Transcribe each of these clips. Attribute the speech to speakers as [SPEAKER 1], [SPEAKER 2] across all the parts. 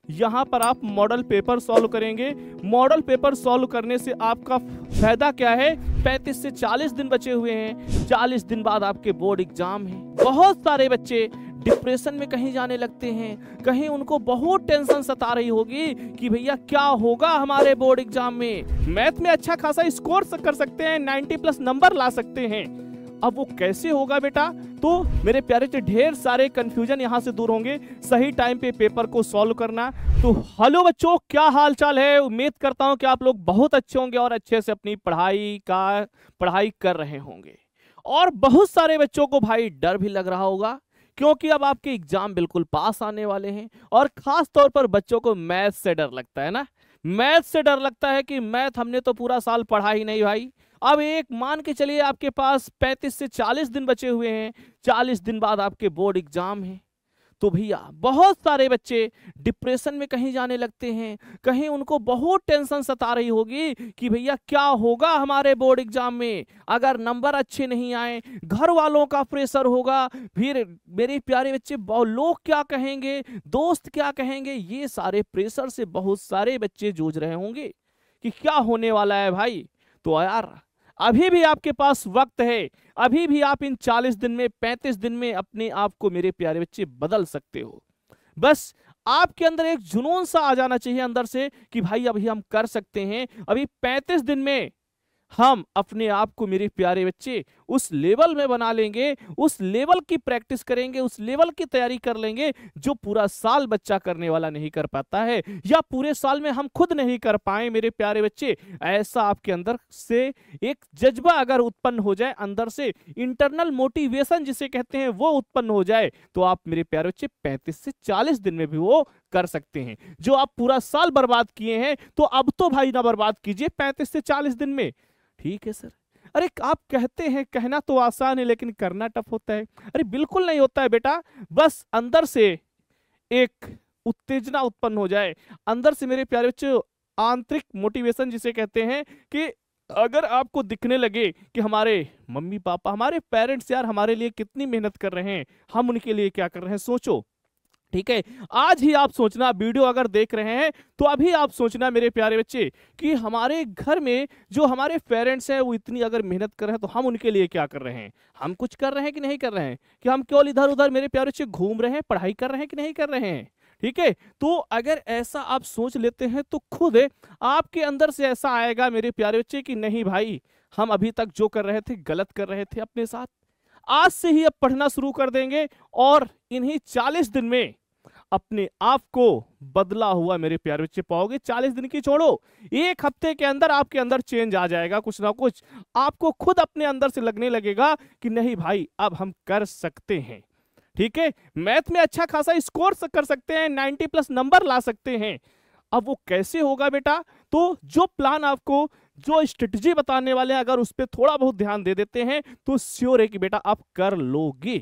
[SPEAKER 1] यहाँ पर आप मॉडल पेपर सॉल्व करेंगे। मॉडल पेपर सॉल्व करने से आपका फायदा क्या है? 35 से 40 दिन बचे हुए हैं। 40 दिन बाद आपके बोर्ड एग्जाम है। बहुत सारे बच्चे डिप्रेशन में कहीं जाने लगते हैं, कहीं उनको बहुत टेंशन सता रही होगी कि भैया क्या होगा हमारे बोर्ड एग्जाम में। मैथ में अच्छा खासा स्कोर कर सकते हैं, 90+ नंबर ला सकते हैं। अब वो कैसे होगा बेटा? तो मेरे प्यारे से ढेर सारे कंफ्यूजन यहाँ से दूर होंगे। सही टाइम पे पेपर को सॉल्व करना। तो हेलो बच्चों, क्या हाल चाल है? उम्मीद करता हूँ कि आप लोग बहुत अच्छे होंगे और अच्छे से अपनी पढ़ाई कर रहे होंगे। और बहुत सारे बच्चों को भाई डर भी लग रहा होगा, क्योंकि अब आपके एग्जाम बिल्कुल पास आने वाले हैं। और खास तौर पर बच्चों को मैथ से डर लगता है ना। मैथ से डर लगता है कि मैथ हमने तो पूरा साल पढ़ा ही नहीं भाई। अब एक मान के चलिए आपके पास 35 से 40 दिन बचे हुए हैं। 40 दिन बाद आपके बोर्ड एग्जाम है। तो भैया बहुत सारे बच्चे डिप्रेशन में कहीं जाने लगते हैं, कहीं उनको बहुत टेंशन सता रही होगी कि भैया क्या होगा हमारे बोर्ड एग्जाम में, अगर नंबर अच्छे नहीं आए। घर वालों का प्रेशर होगा, फिर मेरे प्यारे बच्चे लोग क्या कहेंगे, दोस्त क्या कहेंगे। ये सारे प्रेशर से बहुत सारे बच्चे जूझ रहे होंगे कि क्या होने वाला है भाई। तो यार अभी भी आपके पास वक्त है। अभी भी आप इन 40 दिन में 35 दिन में अपने आप को मेरे प्यारे बच्चे बदल सकते हो। बस आपके अंदर एक जुनून सा आ जाना चाहिए अंदर से कि भाई अभी हम कर सकते हैं। अभी 35 दिन में हम अपने आप को मेरे प्यारे बच्चे उस लेवल में बना लेंगे, उस लेवल की प्रैक्टिस करेंगे, उस लेवल की तैयारी कर लेंगे जो पूरा साल बच्चा करने वाला नहीं कर पाता है, या पूरे साल में हम खुद नहीं कर पाए मेरे प्यारे बच्चे। ऐसा आपके अंदर से एक जज्बा अगर उत्पन्न हो जाए, अंदर से इंटरनल मोटिवेशन जिसे कहते हैं वो उत्पन्न हो जाए, तो आप मेरे प्यारे बच्चे 35 से 40 दिन में भी वो कर सकते हैं। जो आप पूरा साल बर्बाद किए हैं, तो अब तो भाई ना बर्बाद कीजिए 35 से 40 दिन में। ठीक है सर। अरे आप कहते हैं, कहना तो आसान है लेकिन करना टफ होता है। अरे बिल्कुल नहीं होता है बेटा। बस अंदर से एक उत्तेजना उत्पन्न हो जाए, अंदर से मेरे प्यारे बच्चों आंतरिक मोटिवेशन जिसे कहते हैं, कि अगर आपको दिखने लगे कि हमारे मम्मी पापा, हमारे पेरेंट्स यार हमारे लिए कितनी मेहनत कर रहे हैं, हम उनके लिए क्या कर रहे हैं, सोचो। ठीक है, आज ही आप सोचना, वीडियो अगर देख रहे हैं तो अभी आप सोचना मेरे प्यारे बच्चे कि हमारे घर में जो हमारे पेरेंट्स हैं वो इतनी अगर मेहनत कर रहे हैं तो हम उनके लिए क्या कर रहे हैं, हम कुछ कर रहे हैं कि नहीं कर रहे हैं, कि हम केवल इधर उधर मेरे प्यारे बच्चे घूम रहे हैं, पढ़ाई कर रहे हैं कि नहीं कर रहे हैं। ठीक है, तो अगर ऐसा आप सोच लेते हैं तो खुद आपके अंदर से ऐसा आएगा मेरे प्यारे बच्चे कि नहीं भाई, हम अभी तक जो कर रहे थे गलत कर रहे थे अपने साथ। आज से ही अब पढ़ना शुरू कर देंगे और इन्हीं 40 दिन में अपने आप को बदला हुआ मेरे प्यारे बच्चे पाओगे। 40 दिन की छोड़ो, 1 हफ्ते के अंदर आपके अंदर चेंज आ जाएगा, कुछ ना कुछ आपको खुद अपने अंदर से लगने लगेगा कि नहीं भाई अब हम कर सकते हैं। ठीक है, मैथ में अच्छा खासा स्कोर कर सकते हैं, 90+ नंबर ला सकते हैं। अब वो कैसे होगा बेटा? तो जो प्लान आपको, जो स्ट्रेटजी बताने वाले हैं, अगर उस पर थोड़ा बहुत ध्यान दे देते हैं तो श्योर है कि बेटा आप कर लोगे।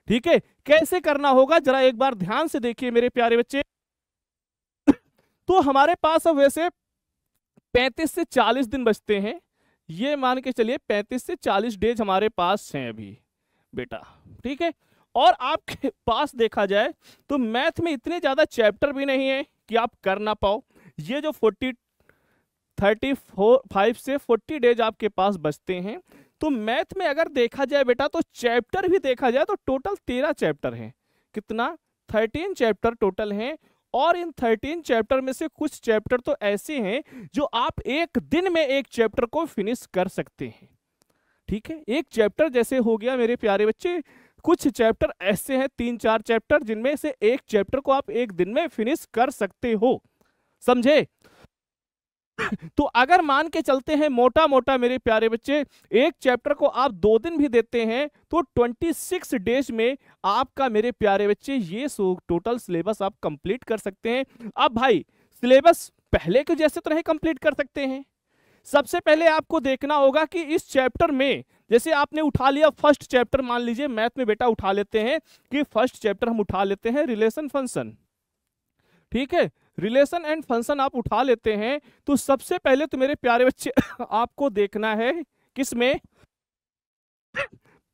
[SPEAKER 1] ठीक है, कैसे करना होगा जरा एक बार ध्यान से देखिए मेरे प्यारे बच्चे। तो हमारे पास अब वैसे 35 से 40 दिन बचते हैं। ये मान के चलिए 35 से 40 डेज हमारे पास हैं अभी बेटा। ठीक है, और आपके पास देखा जाए तो मैथ में इतने ज्यादा चैप्टर भी नहीं है कि आप कर ना पाओ। ये जो 35 से 40 डेज आपके पास बचते हैं, तो मैथ में अगर देखा जाए बेटा तो चैप्टर भी देखा जाए तो टोटल 13 चैप्टर हैं। कितना? 13 चैप्टर टोटल हैं। और इन 13 चैप्टर में से कुछ चैप्टर तो ऐसे हैं जो आप एक दिन में एक चैप्टर को फिनिश कर सकते हैं। ठीक है, एक चैप्टर जैसे हो गया मेरे प्यारे बच्चे, कुछ चैप्टर ऐसे हैं 3-4 चैप्टर जिनमें से एक चैप्टर को आप एक दिन में फिनिश कर सकते हो। समझे? तो अगर मान के चलते हैं मोटा मोटा मेरे प्यारे बच्चे, एक चैप्टर को आप 2 दिन भी देते हैं तो 26 डेज में आपका मेरे प्यारे बच्चे ये टोटल सिलेबस आप कंप्लीट कर सकते हैं। अब भाई सिलेबस पहले के जैसे तो नहीं कंप्लीट कर सकते हैं। सबसे पहले आपको देखना होगा कि इस चैप्टर में, जैसे आपने उठा लिया फर्स्ट चैप्टर, मान लीजिए मैथ में बेटा उठा लेते हैं कि फर्स्ट चैप्टर हम उठा लेते हैं रिलेशन फंक्शन। ठीक है, रिलेशन एंड फंक्शन आप उठा लेते हैं तो सबसे पहले तो मेरे प्यारे बच्चे आपको देखना है किसमें,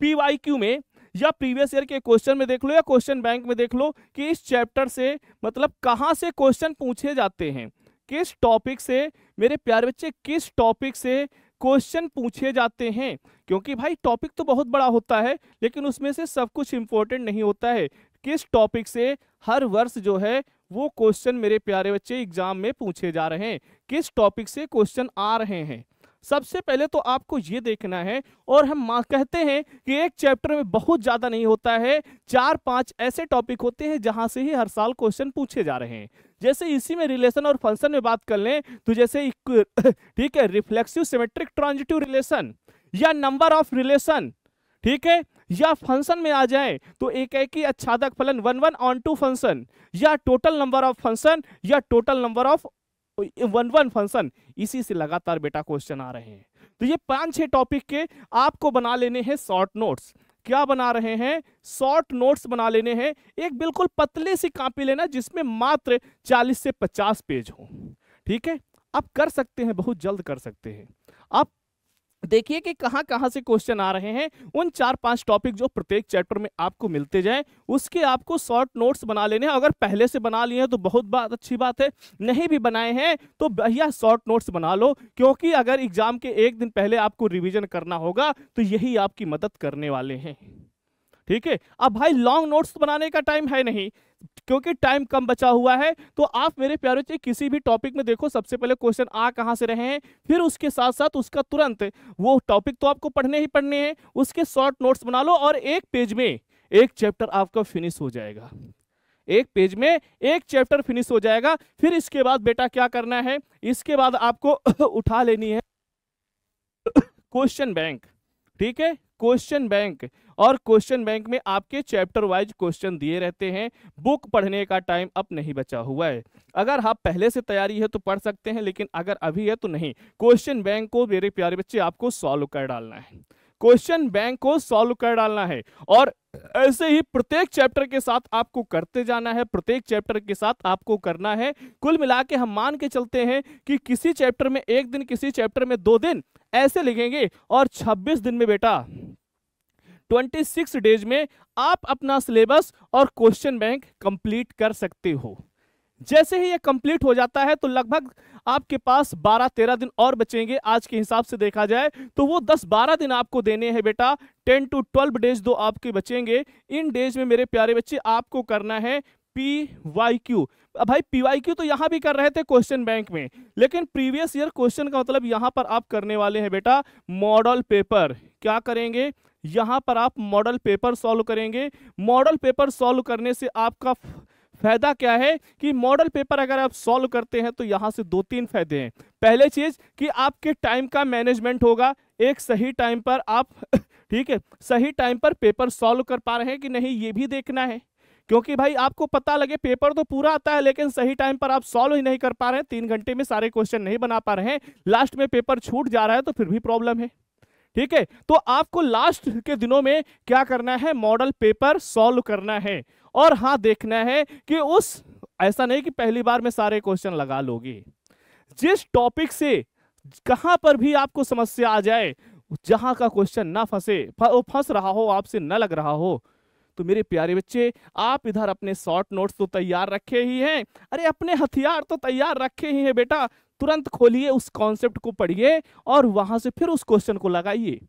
[SPEAKER 1] PYQ में, या प्रीवियस ईयर के क्वेश्चन में देख लो या क्वेश्चन बैंक में देख लो कि इस चैप्टर से मतलब कहां से क्वेश्चन पूछे जाते हैं, किस टॉपिक से मेरे प्यारे बच्चे, किस टॉपिक से क्वेश्चन पूछे जाते हैं। क्योंकि भाई टॉपिक तो बहुत बड़ा होता है लेकिन उसमें से सब कुछ इंपॉर्टेंट नहीं होता है। किस टॉपिक से हर वर्ष जो है वो क्वेश्चन मेरे प्यारे बच्चे एग्जाम में पूछे जा रहे हैं, किस टॉपिक से क्वेश्चन आ रहे हैं। सबसे पहले तो आपको ये देखना है, और हम कहते हैं कि एक चैप्टर में बहुत ज्यादा नहीं होता है, 4-5 ऐसे टॉपिक होते हैं जहां से ही हर साल क्वेश्चन पूछे जा रहे हैं। जैसे इसी में रिलेशन और फंक्शन में बात कर लें तो जैसे ठीक है, रिफ्लेक्सिव सिमेट्रिक ट्रांजिटिव रिलेशन या नंबर ऑफ रिलेशन, ठीक है, या फंक्शन में आ जाए तो एक ही आच्छादक फलन 1 on 2 फंक्शन, या टोटल नंबर ऑफ फंक्शन, या टोटल नंबर ऑफ 1 फंक्शन, इसी से लगातार बेटा क्वेश्चन आ रहे हैं। तो ये 5-6 टॉपिक के आपको बना लेने हैं शॉर्ट नोट्स। क्या बना रहे हैं? शॉर्ट नोट्स बना लेने हैं। एक बिल्कुल पतली सी कॉपी लेना जिसमें मात्र 40 से 50 पेज हो, ठीक है। आप कर सकते हैं, बहुत जल्द कर सकते हैं। आप देखिए कि कहां कहां से क्वेश्चन आ रहे हैं। उन 4-5 टॉपिक जो प्रत्येक चैप्टर में आपको मिलते जाए उसके आपको शॉर्ट नोट्स बना लेने हैं। अगर पहले से बना लिए हैं तो बहुत बात अच्छी बात है, नहीं भी बनाए हैं तो भैया शॉर्ट नोट्स बना लो, क्योंकि अगर एग्जाम के एक दिन पहले आपको रिवीजन करना होगा तो यही आपकी मदद करने वाले हैं, ठीक है। अब भाई लॉन्ग नोट्स बनाने का टाइम है नहीं, क्योंकि टाइम कम बचा हुआ है। तो आप मेरे प्यारे बच्चे किसी भी टॉपिक में देखो सबसे पहले क्वेश्चन आ कहां से रहे हैं, फिर उसके साथ साथ उसका तुरंत वो टॉपिक तो आपको पढ़ने ही पढ़ने हैं, उसके शॉर्ट नोट्स बना लो और एक पेज में एक चैप्टर आपका फिनिश हो जाएगा। एक पेज में एक चैप्टर फिनिश हो जाएगा। फिर इसके बाद बेटा क्या करना है, इसके बाद आपको उठा लेनी है क्वेश्चन बैंक, ठीक है, क्वेश्चन बैंक। और क्वेश्चन बैंक में आपके चैप्टर वाइज क्वेश्चन दिए रहते हैं। बुक पढ़ने का टाइम अब नहीं बचा हुआ है। अगर आप पहले से तैयारी है तो पढ़ सकते हैं, लेकिन अगर अभी है तो नहीं। क्वेश्चन बैंक को मेरे प्यारे बच्चे आपको सॉल्व कर डालना है, क्वेश्चन बैंक को सॉल्व कर डालना है। और ऐसे ही प्रत्येक चैप्टर के साथ आपको करते जाना है, प्रत्येक चैप्टर के साथ आपको करना है। कुल मिला के हम मान के चलते हैं कि किसी चैप्टर में 1 दिन, किसी चैप्टर में 2 दिन ऐसे लिखेंगे, और 26 दिन में बेटा 26 डेज में आप अपना सिलेबस और क्वेश्चन बैंक कंप्लीट कर सकते हो। जैसे ही ये कंप्लीट हो जाता है तो लगभग आपके पास 12-13 दिन और बचेंगे। आज के हिसाब से देखा जाए तो वो 10-12 दिन आपको देने हैं बेटा। 10 to 12 डेज दो आपके बचेंगे। इन डेज में मेरे प्यारे बच्चे आपको करना है PYQ। अब भाई PYQ तो यहां भी कर रहे थे क्वेश्चन बैंक में, लेकिन प्रीवियस ईयर क्वेश्चन का मतलब यहां पर आप करने वाले हैं बेटा मॉडल पेपर। क्या करेंगे? यहां पर आप मॉडल पेपर सॉल्व करेंगे। मॉडल पेपर सॉल्व करने से आपका फायदा क्या है कि मॉडल पेपर अगर आप सॉल्व करते हैं तो यहां से 2-3 फायदे हैं। पहले चीज कि आपके टाइम का मैनेजमेंट होगा, एक सही टाइम पर आप ठीक है, सही टाइम पर पेपर सॉल्व कर पा रहे हैं कि नहीं ये भी देखना है। क्योंकि भाई आपको पता लगे पेपर तो पूरा आता है लेकिन सही टाइम पर आप सॉल्व ही नहीं कर पा रहे हैं, 3 घंटे में सारे क्वेश्चन नहीं बना पा रहे हैं, लास्ट में पेपर छूट जा रहा है तो फिर भी प्रॉब्लम है, ठीक है। तो आपको लास्ट के दिनों में क्या करना है? मॉडल पेपर सॉल्व करना है। और हाँ देखना है कि उस ऐसा नहीं कि पहली बार में सारे क्वेश्चन लगा लोगे। जिस टॉपिक से कहां पर भी आपको समस्या आ जाए, जहां का क्वेश्चन ना फंसे, फंस रहा हो, आपसे न लग रहा हो, तो मेरे प्यारे बच्चे आप इधर अपने शॉर्ट नोट्स तो तैयार रखे ही हैं, अरे अपने हथियार तो तैयार रखे ही हैं बेटा। तुरंत खोलिए, उस कॉन्सेप्ट को पढ़िए और वहां से फिर उस क्वेश्चन को लगाइए।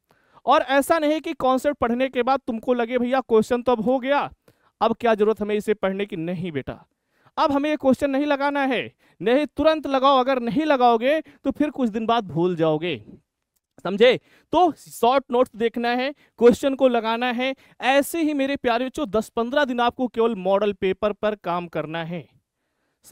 [SPEAKER 1] और ऐसा नहीं कि कॉन्सेप्ट पढ़ने के बाद तुमको लगे भैया क्वेश्चन तो अब हो गया, अब क्या जरूरत हमें इसे पढ़ने की। नहीं बेटा, अब हमें ये क्वेश्चन नहीं लगाना है, नहीं तुरंत लगाओ। अगर नहीं लगाओगे तो फिर कुछ दिन बाद भूल जाओगे, समझे। तो शॉर्ट नोट्स देखना है, क्वेश्चन को लगाना है। ऐसे ही मेरे प्यारे बच्चों 10-15 दिन आपको केवल मॉडल पेपर पर काम करना है,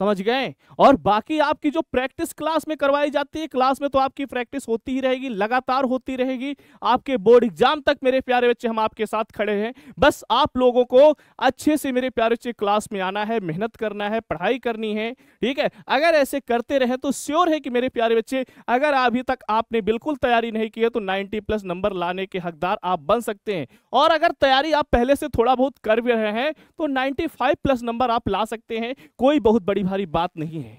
[SPEAKER 1] समझ गए। और बाकी आपकी जो प्रैक्टिस क्लास में करवाई जाती है, क्लास में तो आपकी प्रैक्टिस होती ही रहेगी, लगातार होती रहेगी। आपके बोर्ड एग्जाम तक मेरे प्यारे बच्चे हम आपके साथ खड़े हैं। बस आप लोगों को अच्छे से मेरे प्यारे बच्चे क्लास में आना है, मेहनत करना है, पढ़ाई करनी है, ठीक है। अगर ऐसे करते रहे तो श्योर है कि मेरे प्यारे बच्चे, अगर अभी तक आपने बिल्कुल तैयारी नहीं की है तो 90+ नंबर लाने के हकदार आप बन सकते हैं। और अगर तैयारी आप पहले से थोड़ा बहुत कर भी रहे हैं तो 95+ नंबर आप ला सकते हैं। कोई बहुत बड़ी भारी बात नहीं है,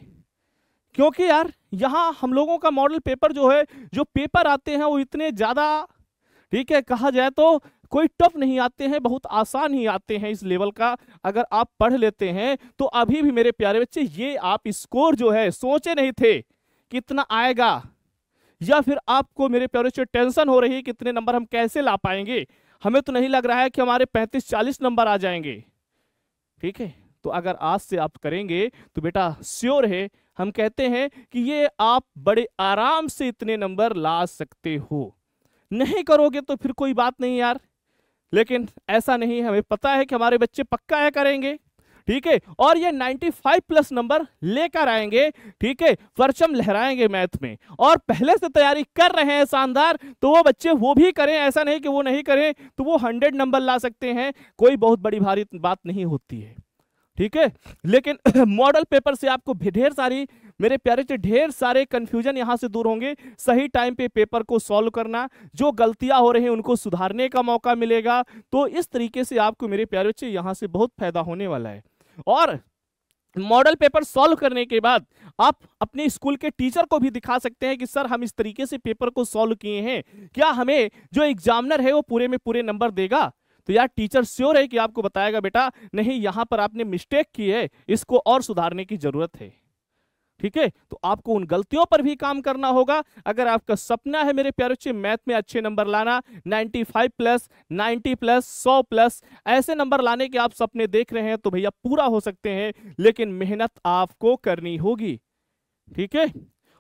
[SPEAKER 1] क्योंकि यार यहां हम लोगों का मॉडल पेपर जो है, जो पेपर आते हैं वो इतने ज्यादा, ठीक है, कहा जाए तो कोई टफ नहीं आते हैं, बहुत आसान ही आते हैं इस लेवल का। अगर आप पढ़ लेते हैं तो अभी भी मेरे प्यारे बच्चे ये आप स्कोर जो है सोचे नहीं थे कितना आएगा, या फिर आपको मेरे प्यारे बच्चे टेंशन हो रही है कितने नंबर हम कैसे ला पाएंगे। हमें तो नहीं लग रहा है कि हमारे 35-40 नंबर आ जाएंगे। ठीक है, तो अगर आज से आप करेंगे तो बेटा श्योर है, हम कहते हैं कि ये आप बड़े आराम से इतने नंबर ला सकते हो। नहीं करोगे तो फिर कोई बात नहीं यार, लेकिन ऐसा नहीं, हमें पता है कि हमारे बच्चे पक्का है करेंगे। ठीक है, और ये 95+ नंबर लेकर आएंगे। ठीक है, परचम लहराएंगे मैथ में, और पहले से तैयारी कर रहे हैं शानदार, तो वो बच्चे वो भी करें, ऐसा नहीं कि वो नहीं करें, तो वो 100 नंबर ला सकते हैं। कोई बहुत बड़ी भारी बात नहीं होती है। ठीक है, लेकिन मॉडल पेपर से आपको ढेर सारी मेरे प्यारे से ढेर सारे कंफ्यूजन यहां से दूर होंगे। सही टाइम पे पेपर को सॉल्व करना, जो गलतियां हो रही हैं उनको सुधारने का मौका मिलेगा। तो इस तरीके से आपको मेरे प्यारे बच्चे यहां से बहुत फायदा होने वाला है। और मॉडल पेपर सॉल्व करने के बाद आप अपने स्कूल के टीचर को भी दिखा सकते हैं कि सर हम इस तरीके से पेपर को सॉल्व किए हैं, क्या हमें जो एग्जामिनर है वो पूरे में पूरे नंबर देगा। तो यार टीचर श्योर है कि आपको बताएगा बेटा नहीं यहां पर आपने मिस्टेक की है, इसको और सुधारने की जरूरत है। ठीक है, तो आपको उन गलतियों पर भी काम करना होगा। अगर आपका सपना है मेरे प्यारे बच्चे मैथ में अच्छे नंबर लाना, 95+, 90+, 100+, ऐसे नंबर लाने के आप सपने देख रहे हैं तो भैया पूरा हो सकते हैं, लेकिन मेहनत आपको करनी होगी। ठीक है,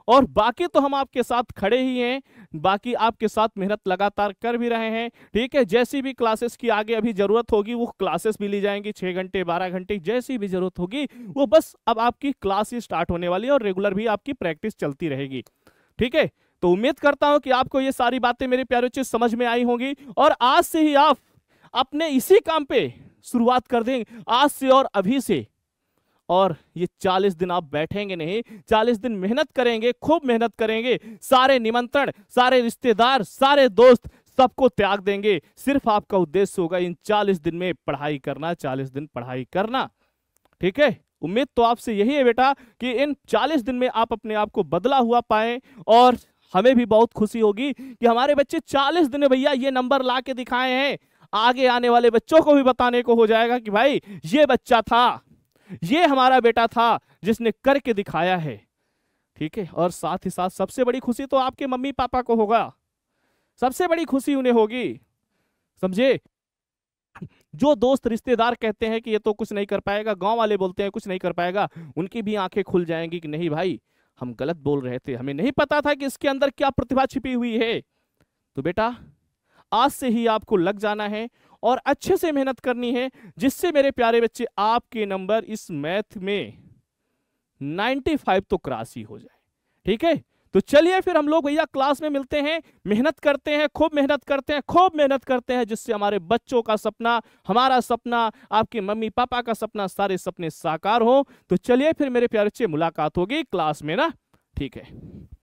[SPEAKER 1] और बाकी तो हम आपके साथ खड़े ही हैं, बाकी आपके साथ मेहनत लगातार कर भी रहे हैं। ठीक है, जैसी भी क्लासेस की आगे अभी जरूरत होगी वो क्लासेस भी ली जाएंगी, 6 घंटे 12 घंटे जैसी भी जरूरत होगी वो, बस अब आपकी क्लास ही स्टार्ट होने वाली है और रेगुलर भी आपकी प्रैक्टिस चलती रहेगी। ठीक है, तो उम्मीद करता हूं कि आपको ये सारी बातें मेरे प्यारे बच्चे समझ में आई होंगी, और आज से ही आप अपने इसी काम पे शुरुआत कर देंगे, आज से और अभी से। और ये 40 दिन आप बैठेंगे नहीं, 40 दिन मेहनत करेंगे, खूब मेहनत करेंगे, सारे निमंत्रण, सारे रिश्तेदार, सारे दोस्त सबको त्याग देंगे। सिर्फ आपका उद्देश्य होगा इन 40 दिन में पढ़ाई करना, 40 दिन पढ़ाई करना। ठीक है, उम्मीद तो आपसे यही है बेटा कि इन 40 दिन में आप अपने आप को बदला हुआ पाएं, और हमें भी बहुत खुशी होगी कि हमारे बच्चे 40 दिन में भैया ये नंबर ला के दिखाए हैं। आगे आने वाले बच्चों को भी बताने को हो जाएगा कि भाई ये बच्चा था, ये हमारा बेटा था जिसने करके दिखाया है। ठीक है, और साथ ही साथ सबसे बड़ी खुशी तो आपके मम्मी पापा को होगा, सबसे बड़ी खुशी उन्हें होगी, समझे। जो दोस्त रिश्तेदार कहते हैं कि ये तो कुछ नहीं कर पाएगा, गांव वाले बोलते हैं कुछ नहीं कर पाएगा, उनकी भी आंखें खुल जाएंगी कि नहीं भाई हम गलत बोल रहे थे, हमें नहीं पता था कि इसके अंदर क्या प्रतिभा छिपी हुई है। तो बेटा आज से ही आपको लग जाना है और अच्छे से मेहनत करनी है, जिससे मेरे प्यारे बच्चे आपके नंबर इस मैथ में 95 तो क्रॉस ही हो जाए। ठीक है, तो चलिए फिर हम लोग भैया क्लास में मिलते हैं, मेहनत करते हैं, खूब मेहनत करते हैं, खूब मेहनत करते हैं, जिससे हमारे बच्चों का सपना, हमारा सपना, आपके मम्मी पापा का सपना, सारे सपने साकार हो। तो चलिए फिर मेरे प्यारे बच्चे मुलाकात होगी क्लास में ना। ठीक है।